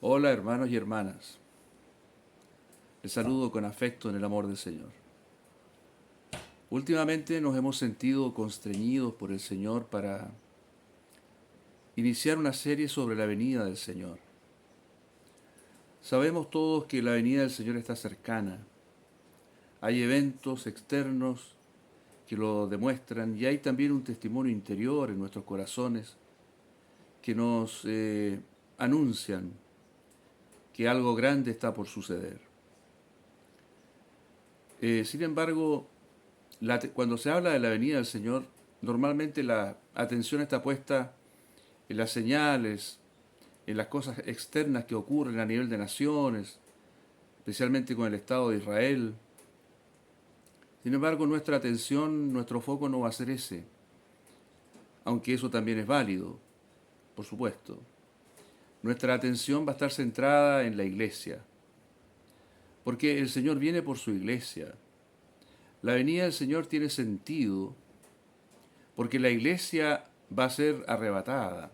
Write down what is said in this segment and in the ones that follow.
Hola hermanos y hermanas, les saludo con afecto en el amor del Señor. Últimamente nos hemos sentido constreñidos por el Señor para iniciar una serie sobre la venida del Señor. Sabemos todos que la venida del Señor está cercana. Hay eventos externos que lo demuestran y hay también un testimonio interior en nuestros corazones que nos anuncian que algo grande está por suceder. Sin embargo, cuando se habla de la venida del Señor, normalmente la atención está puesta en las señales, en las cosas externas que ocurren a nivel de naciones, especialmente con el Estado de Israel. Sin embargo, nuestra atención, nuestro foco no va a ser ese, aunque eso también es válido, por supuesto. Nuestra atención va a estar centrada en la iglesia, porque el Señor viene por su iglesia. La venida del Señor tiene sentido porque la iglesia va a ser arrebatada.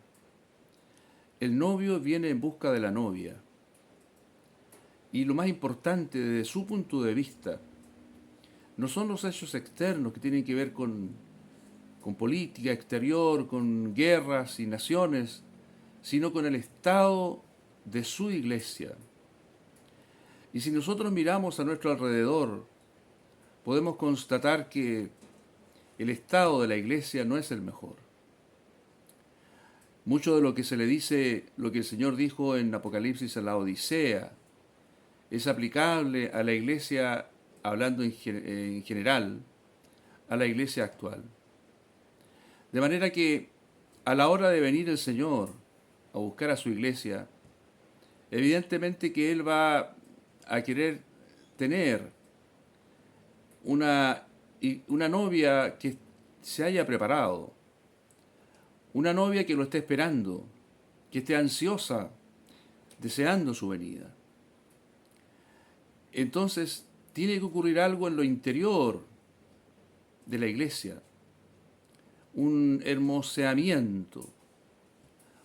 El novio viene en busca de la novia. Y lo más importante desde su punto de vista no son los hechos externos que tienen que ver con política exterior, con guerras y naciones, sino con el estado de su iglesia. Y si nosotros miramos a nuestro alrededor, podemos constatar que el estado de la iglesia no es el mejor. Mucho de lo que se le dice, lo que el Señor dijo en Apocalipsis a la Odisea, es aplicable a la iglesia, hablando en general, a la iglesia actual. De manera que a la hora de venir el Señor a buscar a su iglesia, evidentemente que Él va a querer tener una, una novia que se haya preparado, una novia que lo esté esperando, que esté ansiosa, deseando su venida. Entonces, tiene que ocurrir algo en lo interior de la iglesia, un hermoseamiento,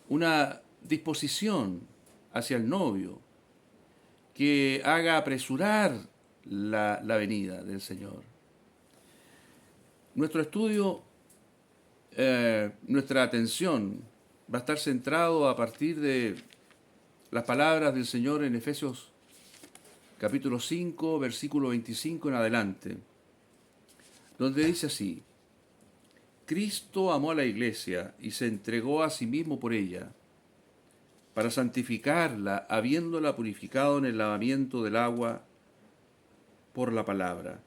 una disposición hacia el novio que haga apresurar la venida del Señor. Nuestro estudio, nuestra atención va a estar centrado a partir de las palabras del Señor en Efesios capítulo 5, versículo 25 en adelante, donde dice así: Cristo amó a la iglesia y se entregó a sí mismo por ella, para santificarla, habiéndola purificado en el lavamiento del agua por la palabra,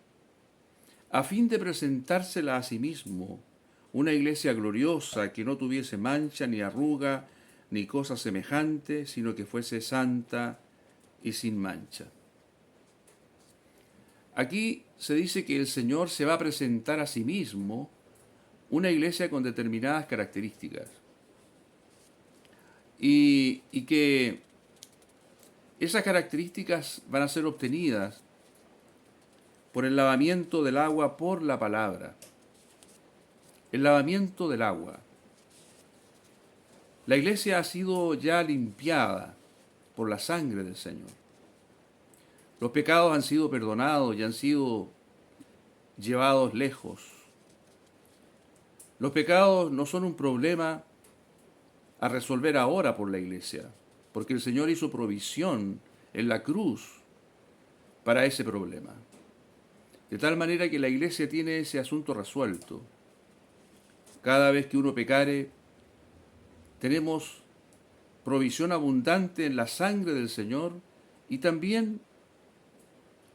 a fin de presentársela a sí mismo, una iglesia gloriosa que no tuviese mancha ni arruga ni cosa semejante, sino que fuese santa y sin mancha. Aquí se dice que el Señor se va a presentar a sí mismo una iglesia con determinadas características y que esas características van a ser obtenidas por el lavamiento del agua por la palabra. El lavamiento del agua. La iglesia ha sido ya limpiada por la sangre del Señor. Los pecados han sido perdonados y han sido llevados lejos. Los pecados no son un problema a resolver ahora por la iglesia, porque el Señor hizo provisión en la cruz para ese problema. De tal manera que la iglesia tiene ese asunto resuelto. Cada vez que uno pecare, tenemos provisión abundante en la sangre del Señor y también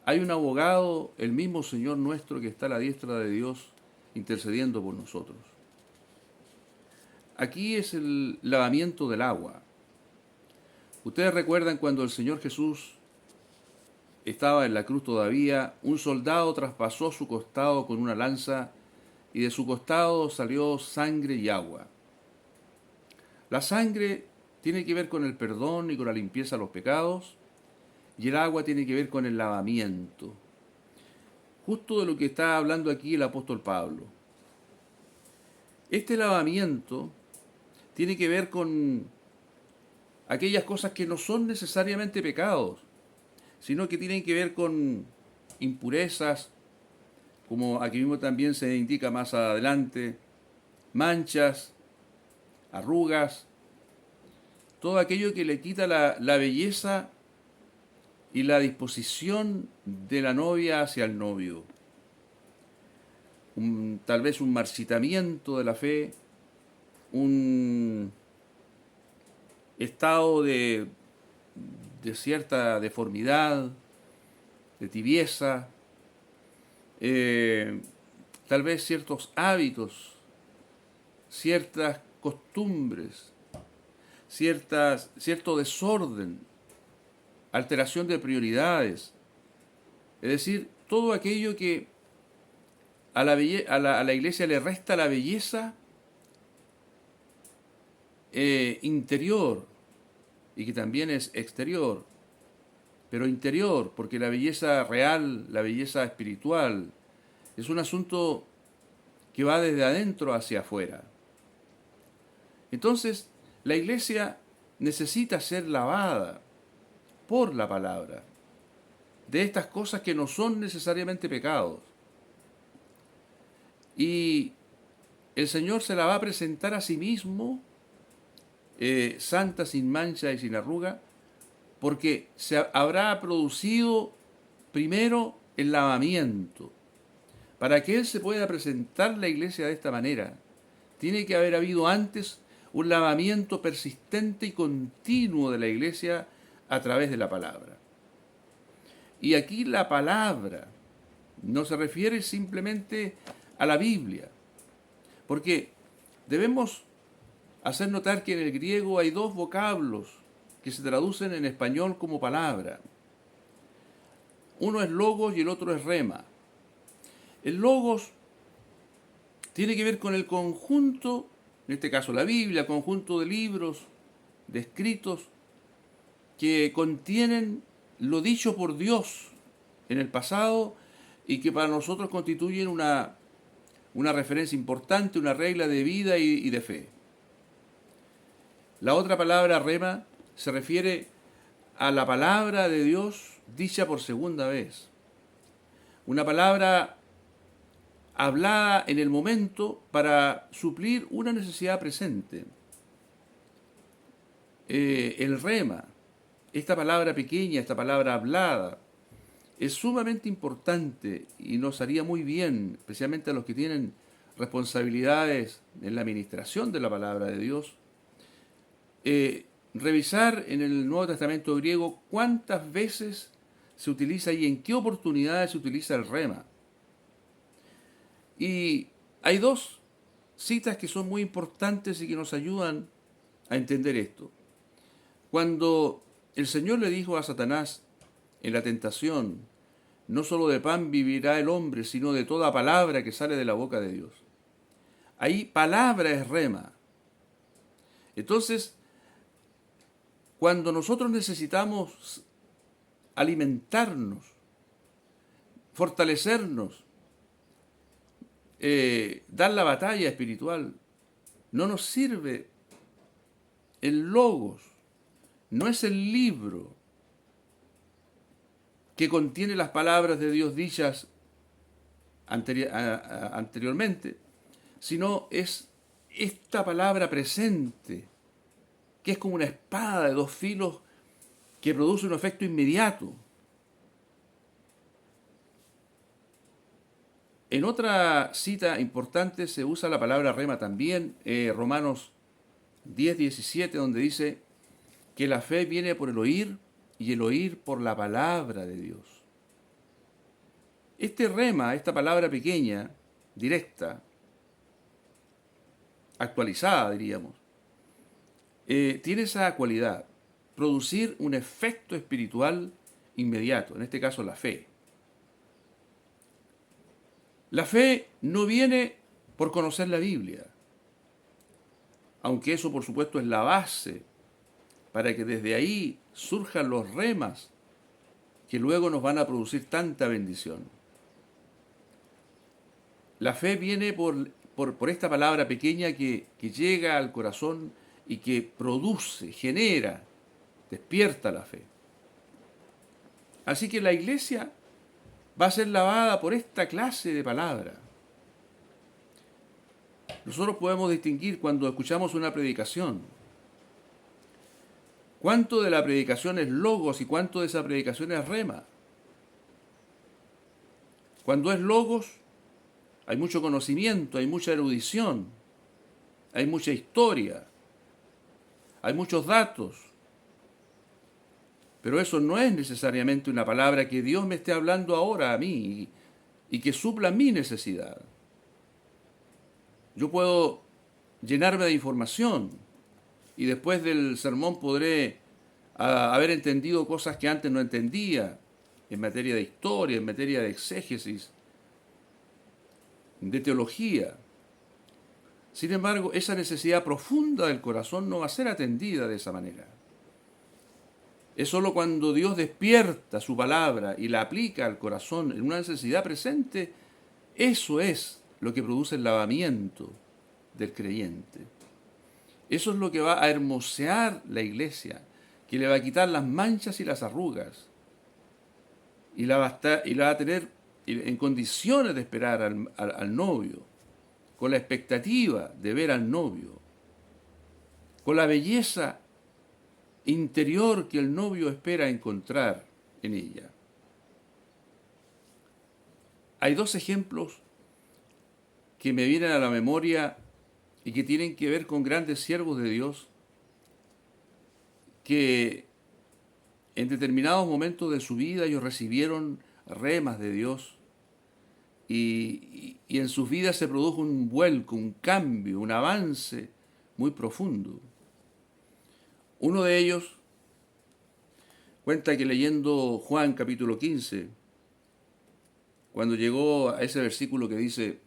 hay un abogado, el mismo Señor nuestro que está a la diestra de Dios intercediendo por nosotros. Aquí es el lavamiento del agua. Ustedes recuerdan cuando el Señor Jesús estaba en la cruz todavía, un soldado traspasó su costado con una lanza y de su costado salió sangre y agua. La sangre tiene que ver con el perdón y con la limpieza de los pecados, y el agua tiene que ver con el lavamiento. Justo de lo que está hablando aquí el apóstol Pablo. Este lavamiento tiene que ver con aquellas cosas que no son necesariamente pecados, sino que tienen que ver con impurezas, como aquí mismo también se indica más adelante, manchas, arrugas, todo aquello que le quita la belleza y la disposición de la novia hacia el novio. Tal vez un marchitamiento de la fe, un estado de cierta deformidad, de tibieza, eh, tal vez ciertos hábitos, ciertas costumbres, cierto desorden, alteración de prioridades, es decir, todo aquello que a la iglesia le resta la belleza interior y que también es exterior, pero interior, porque la belleza real, la belleza espiritual, es un asunto que va desde adentro hacia afuera. Entonces, la iglesia necesita ser lavada por la palabra de estas cosas que no son necesariamente pecados. Y el Señor se la va a presentar a sí mismo, santa, sin mancha y sin arruga, porque se habrá producido primero el lavamiento. Para que Él se pueda presentar la iglesia de esta manera, tiene que haber habido antes un lavamiento persistente y continuo de la iglesia a través de la palabra. Y aquí la palabra no se refiere simplemente a la Biblia, porque debemos hacer notar que en el griego hay dos vocablos que se traducen en español como palabra. Uno es logos y el otro es rema. El logos tiene que ver con el conjunto, en este caso la Biblia, conjunto de libros, de escritos, que contienen lo dicho por Dios en el pasado y que para nosotros constituyen una referencia importante, una regla de vida y de fe. La otra palabra, rema, se refiere a la palabra de Dios dicha por segunda vez. Una palabra hablada en el momento para suplir una necesidad presente. El rema, esta palabra pequeña, esta palabra hablada, es sumamente importante y nos haría muy bien, especialmente a los que tienen responsabilidades en la administración de la palabra de Dios, revisar en el Nuevo Testamento griego cuántas veces se utiliza y en qué oportunidades se utiliza el rema. Y hay dos citas que son muy importantes y que nos ayudan a entender esto. Cuando el Señor le dijo a Satanás en la tentación, no solo de pan vivirá el hombre, sino de toda palabra que sale de la boca de Dios. Ahí palabra es rema. Entonces, cuando nosotros necesitamos alimentarnos, fortalecernos, dar la batalla espiritual, no nos sirve el logos, no es el libro que contiene las palabras de Dios dichas anteriormente, sino es esta palabra presente, que es como una espada de dos filos que produce un efecto inmediato. En otra cita importante se usa la palabra rema también, Romanos 10:17, donde dice que la fe viene por el oír y el oír por la palabra de Dios. Este rema, esta palabra pequeña, directa, actualizada diríamos, tiene esa cualidad, producir un efecto espiritual inmediato, en este caso la fe. La fe no viene por conocer la Biblia, aunque eso por supuesto es la base para que desde ahí surjan los remas que luego nos van a producir tanta bendición. La fe viene por esta palabra pequeña que llega al corazón y que produce, genera despierta la fe. Así que la iglesia va a ser lavada por esta clase de palabra. Nosotros podemos distinguir cuando escuchamos una predicación, cuánto de la predicación es logos y cuánto de esa predicación es rema. Cuando es logos, hay mucho conocimiento, hay mucha erudición, hay mucha historia, hay muchos datos. Pero eso no es necesariamente una palabra que Dios me esté hablando ahora a mí y que supla mi necesidad. Yo puedo llenarme de información y después del sermón podré haber entendido cosas que antes no entendía en materia de historia, en materia de exégesis, de teología. Sin embargo, esa necesidad profunda del corazón no va a ser atendida de esa manera. Es sólo cuando Dios despierta su palabra y la aplica al corazón en una necesidad presente, eso es lo que produce el lavamiento del creyente. Eso es lo que va a hermosear la iglesia, que le va a quitar las manchas y las arrugas, y la va a tener en condiciones de esperar al novio, con la expectativa de ver al novio, con la belleza interior que el novio espera encontrar en ella. Hay dos ejemplos que me vienen a la memoria y que tienen que ver con grandes siervos de Dios que en determinados momentos de su vida ellos recibieron remas de Dios y en sus vidas se produjo un vuelco, un cambio, un avance muy profundo. Uno de ellos cuenta que leyendo Juan capítulo 15, cuando llegó a ese versículo que dice: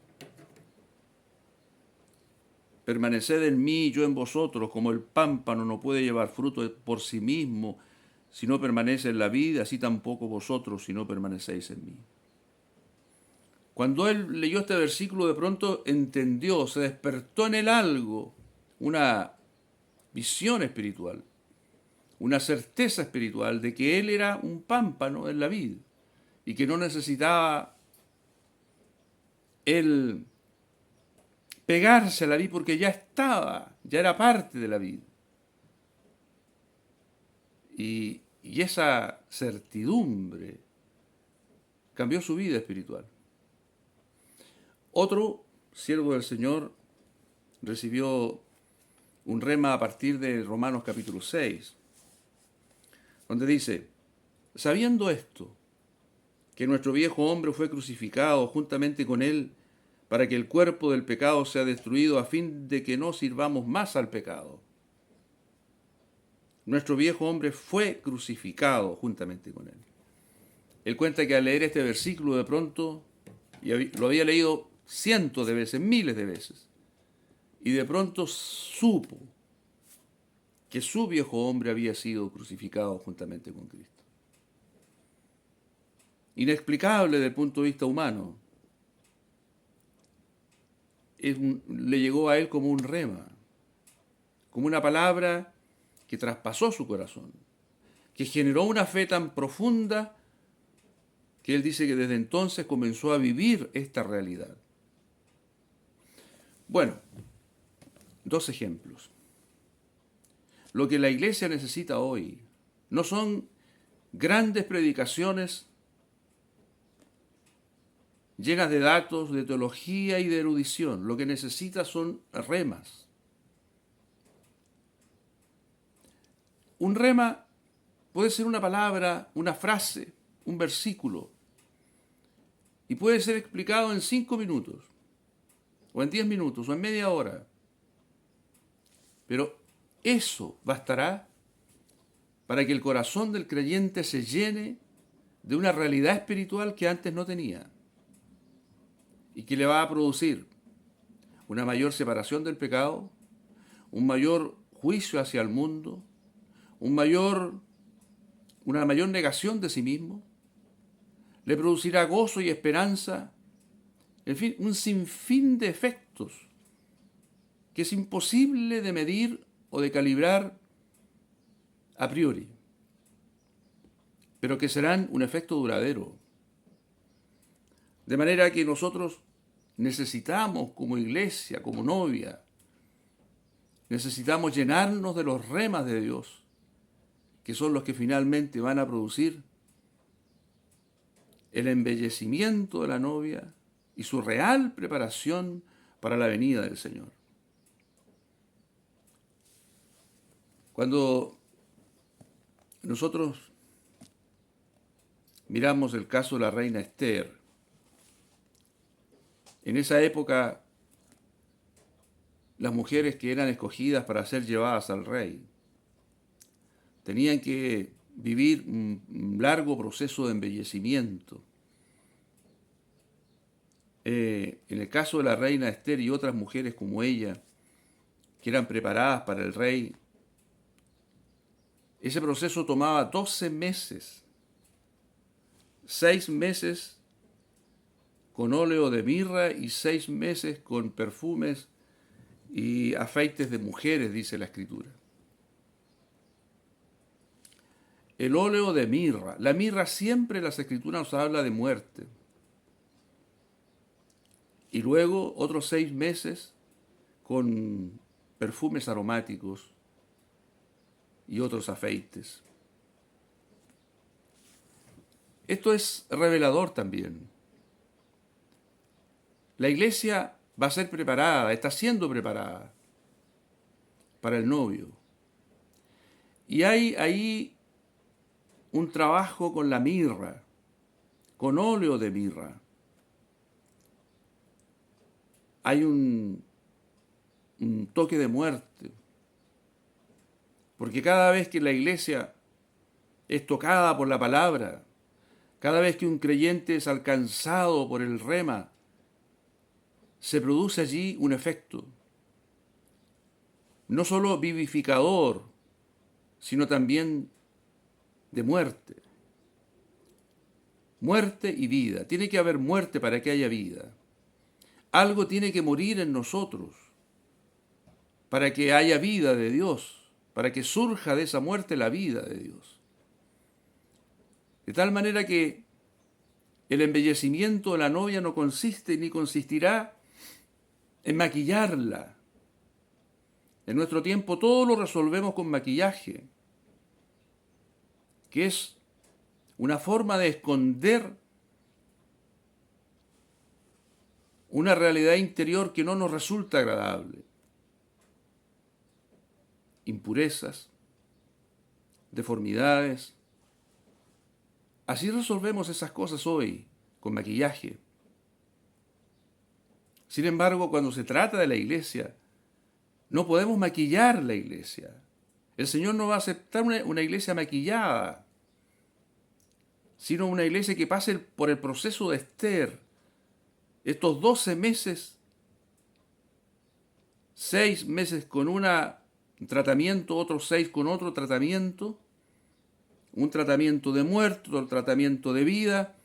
permaneced en mí y yo en vosotros, como el pámpano no puede llevar fruto por sí mismo si no permanece en la vid, así tampoco vosotros si no permanecéis en mí. Cuando él leyó este versículo, de pronto entendió, se despertó en él algo, una visión espiritual, una certeza espiritual de que él era un pámpano en la vid y que no necesitaba él pegarse a la vid porque ya estaba, ya era parte de la vid. Y esa certidumbre cambió su vida espiritual. Otro siervo del Señor recibió un rema a partir de Romanos capítulo 6, donde dice: sabiendo esto, que nuestro viejo hombre fue crucificado juntamente con él, para que el cuerpo del pecado sea destruido, a fin de que no sirvamos más al pecado. Nuestro viejo hombre fue crucificado juntamente con él. Él cuenta que al leer este versículo de pronto, y lo había leído cientos de veces, miles de veces, y de pronto supo que su viejo hombre había sido crucificado juntamente con Cristo. Inexplicable desde el punto de vista humano. Le llegó a él como un rema, como una palabra que traspasó su corazón, que generó una fe tan profunda que él dice que desde entonces comenzó a vivir esta realidad. Bueno, dos ejemplos. Lo que la iglesia necesita hoy no son grandes predicaciones llenas de datos, de teología y de erudición. Lo que necesita son remas. Un rema puede ser una palabra, una frase, un versículo, y puede ser explicado en 5 minutos, o en 10 minutos, o en media hora. Pero eso bastará para que el corazón del creyente se llene de una realidad espiritual que antes no tenía y que le va a producir una mayor separación del pecado, un mayor juicio hacia el mundo, una mayor negación de sí mismo, le producirá gozo y esperanza, en fin, un sinfín de efectos que es imposible de medir o de calibrar a priori. pero que serán un efecto duradero. De manera que nosotros necesitamos como iglesia, como novia, necesitamos llenarnos de los remas de Dios, que son los que finalmente van a producir el embellecimiento de la novia y su real preparación para la venida del Señor. Cuando nosotros miramos el caso de la reina Esther, en esa época las mujeres que eran escogidas para ser llevadas al rey tenían que vivir un largo proceso de embellecimiento. En el caso de la reina Esther y otras mujeres como ella, que eran preparadas para el rey, ese proceso tomaba 12 meses, 6 meses con óleo de mirra y 6 meses con perfumes y afeites de mujeres, dice la Escritura. El óleo de mirra. La mirra siempre en las Escrituras nos habla de muerte. Y luego otros 6 meses con perfumes aromáticos y otros afeites. Esto es revelador también. La iglesia va a ser preparada, está siendo preparada para el novio. Y hay ahí un trabajo con la mirra, con óleo de mirra. Hay un toque de muerte. Porque cada vez que la iglesia es tocada por la palabra, cada vez que un creyente es alcanzado por el rema, se produce allí un efecto, no solo vivificador, sino también de muerte. Muerte y vida. Tiene que haber muerte para que haya vida. Algo tiene que morir en nosotros para que haya vida de Dios, para que surja de esa muerte la vida de Dios. De tal manera que el embellecimiento de la novia no consiste ni consistirá en maquillarla. En nuestro tiempo todo lo resolvemos con maquillaje, que es una forma de esconder una realidad interior que no nos resulta agradable. Impurezas, deformidades. Así resolvemos esas cosas hoy, con maquillaje. Sin embargo, cuando se trata de la iglesia, no podemos maquillar la iglesia. El Señor no va a aceptar una iglesia maquillada, sino una iglesia que pase por el proceso de Esther. Estos 12 meses, 6 meses con un tratamiento, otros 6 con otro tratamiento, un tratamiento de muerte, otro tratamiento de vida,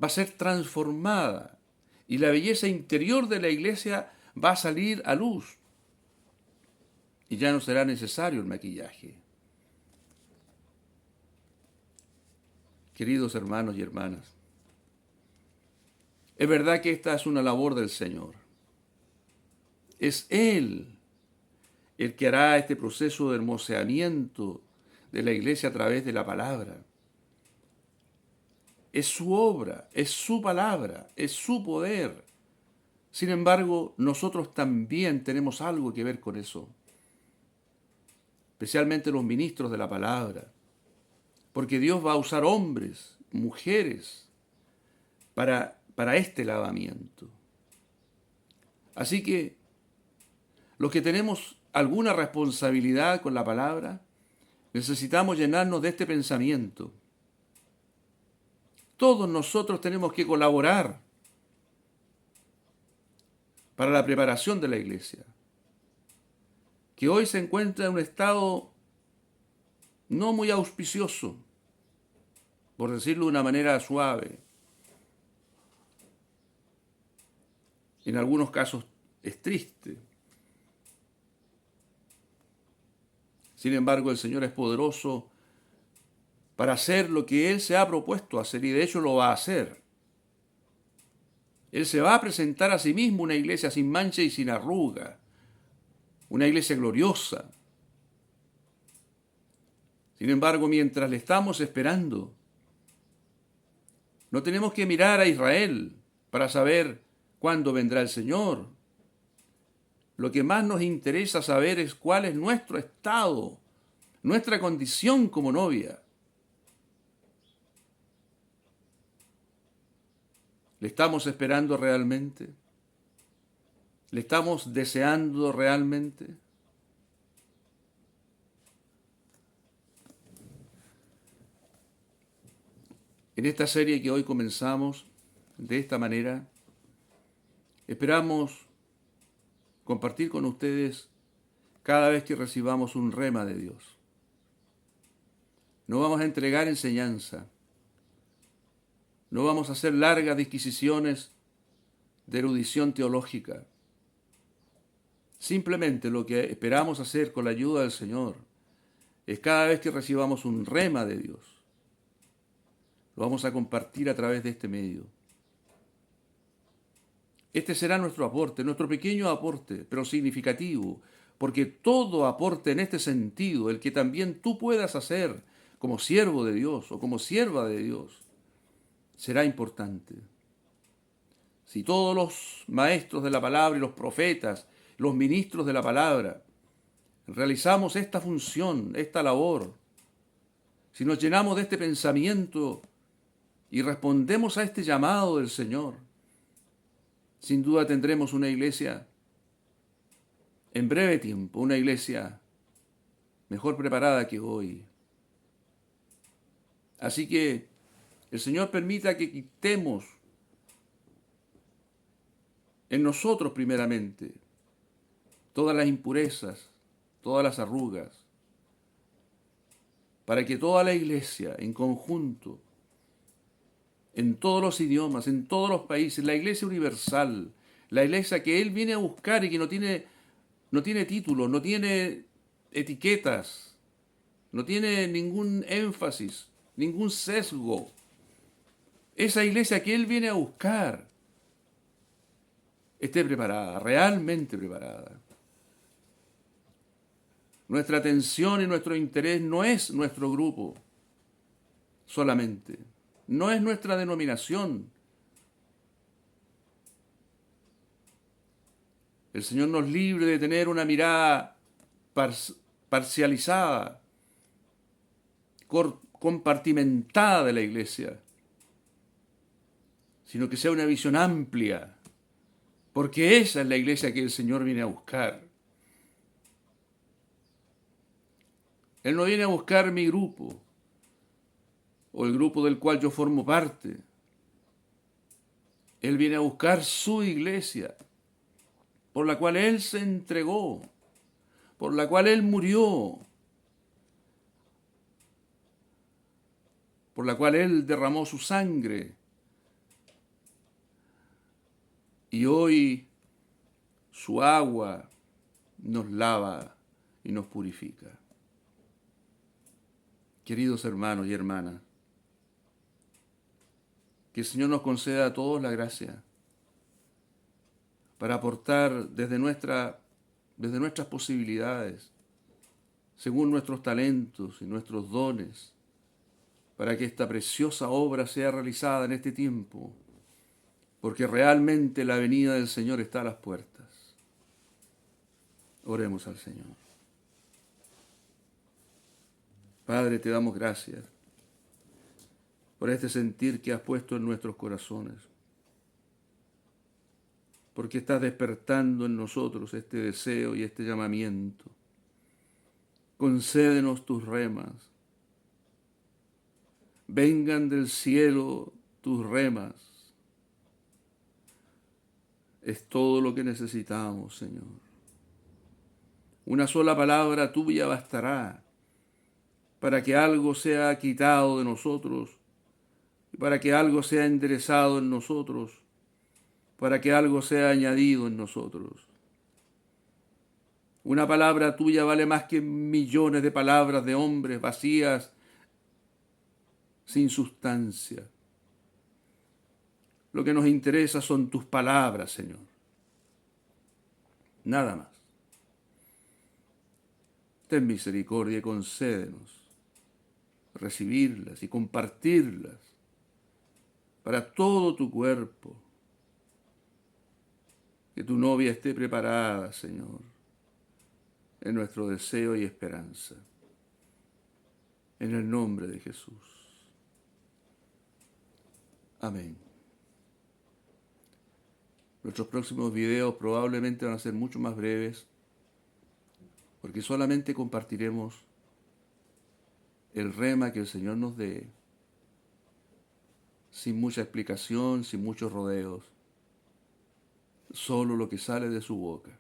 va a ser transformada y la belleza interior de la iglesia va a salir a luz y ya no será necesario el maquillaje. Queridos hermanos y hermanas, es verdad que esta es una labor del Señor. Es Él el que hará este proceso de hermoseamiento de la iglesia a través de la palabra. Es su obra, es su palabra, es su poder. Sin embargo, nosotros también tenemos algo que ver con eso, especialmente los ministros de la palabra, porque Dios va a usar hombres, mujeres, para este lavamiento. Así que los que tenemos alguna responsabilidad con la palabra, necesitamos llenarnos de este pensamiento. Todos nosotros tenemos que colaborar para la preparación de la iglesia, que hoy se encuentra en un estado no muy auspicioso, por decirlo de una manera suave. En algunos casos es triste. Sin embargo, el Señor es poderoso para hacer lo que Él se ha propuesto hacer, y de hecho lo va a hacer. Él se va a presentar a sí mismo una iglesia sin mancha y sin arruga, una iglesia gloriosa. Sin embargo, mientras le estamos esperando, no tenemos que mirar a Israel para saber cuándo vendrá el Señor. Lo que más nos interesa saber es cuál es nuestro estado, nuestra condición como novia. ¿Le estamos esperando realmente? ¿Le estamos deseando realmente? En esta serie que hoy comenzamos, de esta manera, esperamos compartir con ustedes cada vez que recibamos un rema de Dios. No vamos a entregar enseñanza, no vamos a hacer largas disquisiciones de erudición teológica. Simplemente lo que esperamos hacer con la ayuda del Señor es cada vez que recibamos un rema de Dios, lo vamos a compartir a través de este medio. Este será nuestro aporte, nuestro pequeño aporte, pero significativo, porque todo aporte en este sentido, el que también tú puedas hacer como siervo de Dios o como sierva de Dios, será importante. Si todos los maestros de la palabra y los profetas, los ministros de la palabra, realizamos esta función, esta labor, si nos llenamos de este pensamiento y respondemos a este llamado del Señor, sin duda tendremos una iglesia en breve tiempo, una iglesia mejor preparada que hoy. Así que el Señor permita que quitemos en nosotros primeramente todas las impurezas, todas las arrugas, para que toda la iglesia en conjunto, en todos los idiomas, en todos los países, la iglesia universal, la iglesia que Él viene a buscar y que no tiene títulos, no tiene etiquetas, no tiene ningún énfasis, ningún sesgo. Esa iglesia que Él viene a buscar esté preparada, realmente preparada. Nuestra atención y nuestro interés no es nuestro grupo solamente, no es nuestra denominación. El Señor nos libre de tener una mirada parcializada, compartimentada de la iglesia, sino que sea una visión amplia, porque esa es la iglesia que el Señor viene a buscar. Él no viene a buscar mi grupo, o el grupo del cual yo formo parte. Él viene a buscar su iglesia, por la cual Él se entregó, por la cual Él murió, por la cual Él derramó su sangre. Y hoy su agua nos lava y nos purifica. Queridos hermanos y hermanas, que el Señor nos conceda a todos la gracia para aportar desde nuestras posibilidades, según nuestros talentos y nuestros dones, para que esta preciosa obra sea realizada en este tiempo, porque realmente la venida del Señor está a las puertas. Oremos al Señor. Padre, te damos gracias por este sentir que has puesto en nuestros corazones, porque estás despertando en nosotros este deseo y este llamamiento. Concédenos tus remas. Vengan del cielo tus remas. Es todo lo que necesitamos, Señor. Una sola palabra tuya bastará para que algo sea quitado de nosotros, para que algo sea enderezado en nosotros, para que algo sea añadido en nosotros. Una palabra tuya vale más que millones de palabras de hombres vacías, sin sustancia. Lo que nos interesa son tus palabras, Señor. Nada más. Ten misericordia y concédenos recibirlas y compartirlas para todo tu cuerpo. Que tu novia esté preparada, Señor, en nuestro deseo y esperanza. En el nombre de Jesús. Amén. Nuestros próximos videos probablemente van a ser mucho más breves, porque solamente compartiremos el rema que el Señor nos dé, sin mucha explicación, sin muchos rodeos, solo lo que sale de su boca.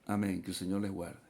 Amén, que el Señor les guarde.